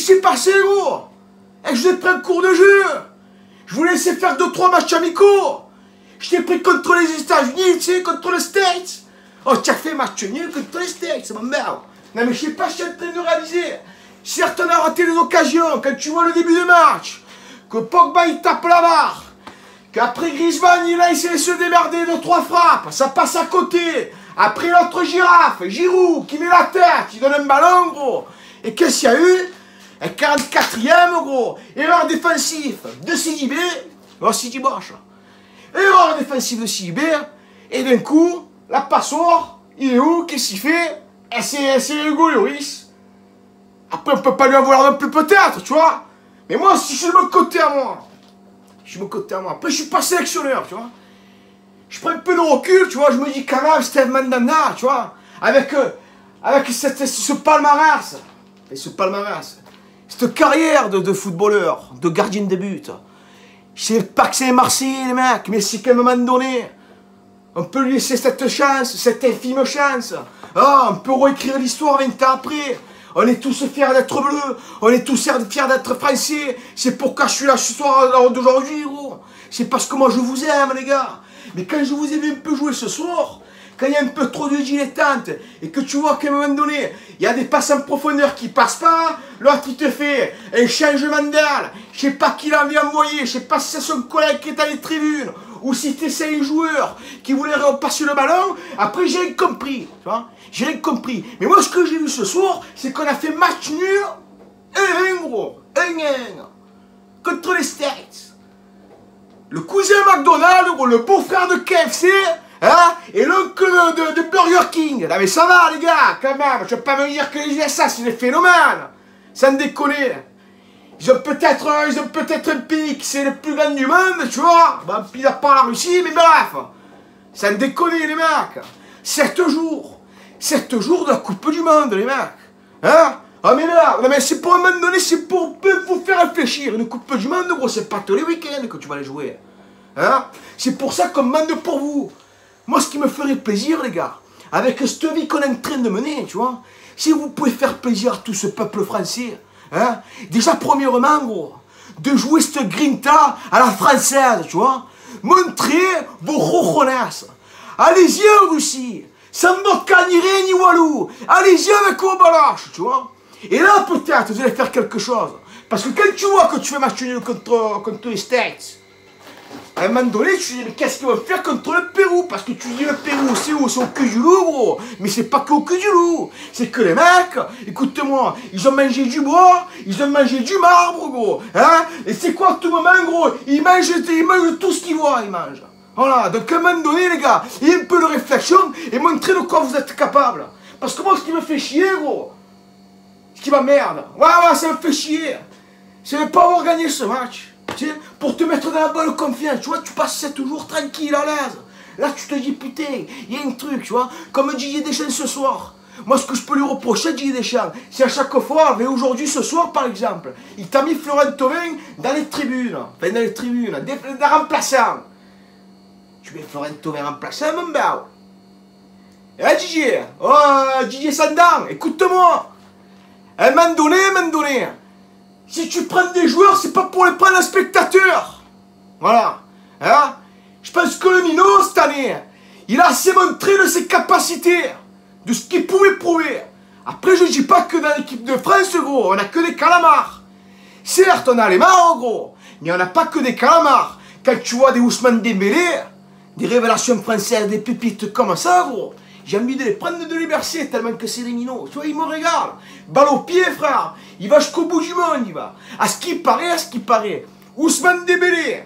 s'est passé, gros? Et je vous ai pris un cours de jeu. Je vous laissais faire 2-3 matchs amicaux. Je t'ai pris contre les États-Unis, tu sais, contre les States. Oh, tu as fait match nul contre les States, ça m'emmerde. Non, mais je sais pas, je suis en train de réaliser. Certes, on a raté les occasions. Quand tu vois le début de match, que Pogba il tape la barre, qu'après Griezmann il a essayé de se démerder de 3 frappes, ça passe à côté. Après l'autre girafe, Giroud, qui met la tête, il donne un ballon, gros. Et qu'est-ce qu'il y a eu? Un 44e, gros. Erreur défensive de Sidibé. Oh, Sidi Bosch. Erreur défensive de Sidibé. Et d'un coup, la passoire, il est où? Qu'est-ce qu'il fait? Et c'est Hugo Lloris. Après, on peut pas lui en vouloir non plus, peut-être, tu vois. Mais moi, si je suis de mon côté à moi. Je suis de mon côté à moi. Après, je suis pas sélectionneur, tu vois. Je prends un peu de recul, tu vois. Je me dis quand même, Steve Mandanda, tu vois. Avec ce palmarès. Et ce palmarès. Cette carrière de footballeur, de gardien de but. Je sais pas que c'est Marseille, les mecs, mais c'est qu'à un moment donné, on peut lui laisser cette chance, cette infime chance. Ah, on peut réécrire l'histoire 20 ans après. On est tous fiers d'être bleus, on est tous fiers d'être français. C'est pourquoi je suis là ce soir d'aujourd'hui, gros. C'est parce que moi je vous aime, les gars. Mais quand je vous ai vu un peu jouer ce soir, quand il y a un peu trop de dilettantes, et que tu vois qu'à un moment donné, il y a des passes en profondeur qui passent pas, l'autre il te fait un changement d'aile, je sais pas qui l'a envoyé, je sais pas si c'est son collègue qui est dans les tribunes, ou si c'est un joueur qui voulait repasser le ballon, après j'ai rien compris, tu vois, j'ai rien compris. Mais moi ce que j'ai vu ce soir, c'est qu'on a fait match nul, 1-1 gros, 1-1, contre les States. Le cousin McDonald's, gros, le beau-frère de KFC, hein, et l'oncle de Burger King. Là, mais ça va, les gars, quand même. Je vais pas me dire que les USA, c'est des phénomènes. Sans déconner. Ils ont peut-être un pays qui c'est le plus grand du monde, tu vois. Bon, puis à part la Russie, mais bref. Sans déconner, les mecs. 7 jours. 7 jours de la Coupe du Monde, les mecs. Hein? Ah, mais là, non, mais c'est pour un moment donné, c'est pour vous faire réfléchir. Une Coupe du Monde, gros, c'est pas tous les week-ends que tu vas aller jouer. Hein? C'est pour ça qu'on demande pour vous. Moi, ce qui me ferait plaisir, les gars, avec cette vie qu'on est en train de mener, tu vois, si vous pouvez faire plaisir à tout ce peuple français, hein, déjà, premièrement, gros, de jouer cette grinta à la française, tu vois, montrez vos rojonas. Allez-y en Russie, sans vodka, ni rien, ni walou. Allez-y avec vos balaches, tu vois. Et là, peut-être, vous allez faire quelque chose. Parce que quand tu vois que tu fais match nul contre les States, à un moment donné, tu dis, mais qu'est-ce qu'ils vont faire contre le Pérou? Parce que tu dis, le Pérou, c'est où? C'est au cul du loup, gros. Mais c'est pas qu'au cul du loup. C'est que les mecs, écoute-moi, ils ont mangé du bois, ils ont mangé du marbre, gros. Hein? Et c'est quoi, tout moment, gros? Ils mangent tout ce qu'ils voient, ils mangent. Voilà, donc à un moment donné, les gars, il y a un peu de réflexion et montrez de quoi vous êtes capable. Parce que moi, ce qui me fait chier, gros, ce qui m'emmerde, ouais, ça me fait chier, c'est de ne pas avoir gagné ce match. Tu sais, pour te mettre dans la bonne confiance, tu vois, tu passes 7 jours tranquille, à l'aise. Là, tu te dis, putain, il y a un truc, tu vois, comme Didier Deschamps ce soir. Moi, ce que je peux lui reprocher, Didier Deschamps, c'est à chaque fois, mais aujourd'hui, ce soir, par exemple, il t'a mis Florent Thauvin dans les tribunes, des remplaçants. Tu mets Florent Thauvin remplaçant, mon bao. Eh, Didier, Didier Sandan, écoute-moi. À un moment donné, si tu prends des joueurs, c'est pas pour les prendre en spectateur. Voilà. Hein? Je pense que le Minot, cette année, il a assez montré de ses capacités, de ce qu'il pouvait prouver. Après, je dis pas que dans l'équipe de France, gros, on a que des calamars. Certes, on a les marres, gros, mais on n'a pas que des calamars. Quand tu vois des Ousmane Dembélé, des révélations françaises, des pépites comme ça, gros, j'ai envie de les prendre de les bercer tellement que c'est des minots. Tu vois, ils me regardent. Balle au pied, frère. Il va jusqu'au bout du monde, il va. À ce qui paraît, Ousmane Dembélé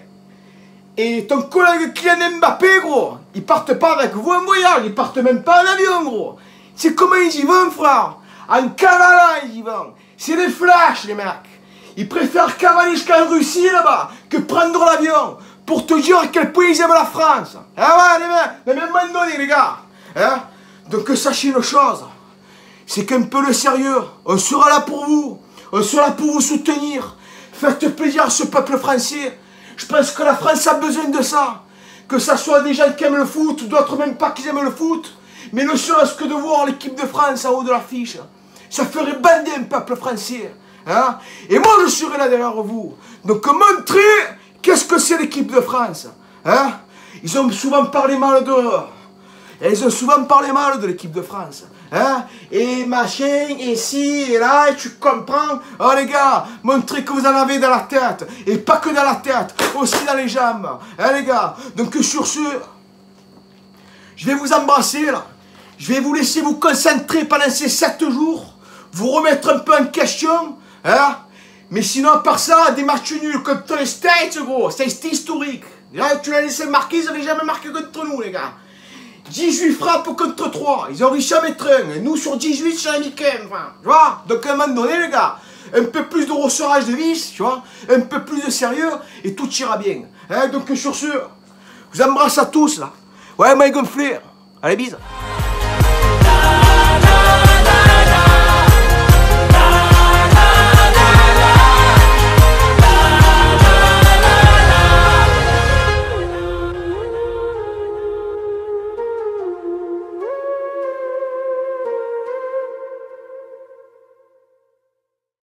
et ton collègue Kylian Mbappé, gros, ils partent pas avec vous en voyage. Ils partent même pas en avion, gros. C'est comment ils y vont, frère. En cavale, ils y vont. C'est des flashs, les mecs. Ils préfèrent cavaler jusqu'en Russie, là-bas, que prendre l'avion pour te dire à quel point ils aiment la France. Ah ouais, les mecs. Mais même un moment donné, les gars. Hein? Donc sachez une chose, c'est qu'un peu le sérieux, on sera là pour vous, on sera là pour vous soutenir. Faites plaisir à ce peuple français. Je pense que la France a besoin de ça. Que ça soit des gens qui aiment le foot, d'autres même pas qui aiment le foot. Mais ne serait-ce que de voir l'équipe de France en haut de l'affiche, ça ferait bander un peuple français. Hein? Et moi, je serai là derrière vous. Donc, montrez qu'est-ce que c'est l'équipe de France. Hein? Ils ont souvent parlé mal de... Ils ont souvent parlé mal de l'équipe de France. Hein? Et machin, et ci, et là, et tu comprends. Oh les gars, montrez que vous en avez dans la tête. Et pas que dans la tête, aussi dans les jambes. Hein les gars? Donc sur ce, je vais vous embrasser là. Je vais vous laisser vous concentrer pendant ces 7 jours. Vous remettre un peu en question. Hein? Mais sinon, à part ça, des matchs nuls contre les States, gros. C'est historique. Là, tu l'as laissé marquer, ils n'avaient jamais marqué contre nous, les gars. 18 frappes contre 3. Ils ont réussi à mettre un. Et nous, sur 18, j'en ai mis qu'un. Enfin, tu vois? Donc, à un moment donné, les gars, un peu plus de resserrage de vis, tu vois? Un peu plus de sérieux, et tout ira bien. Hein? Donc, sur ce, je vous embrasse à tous, là. Ouais, my gonflé. Allez, bise.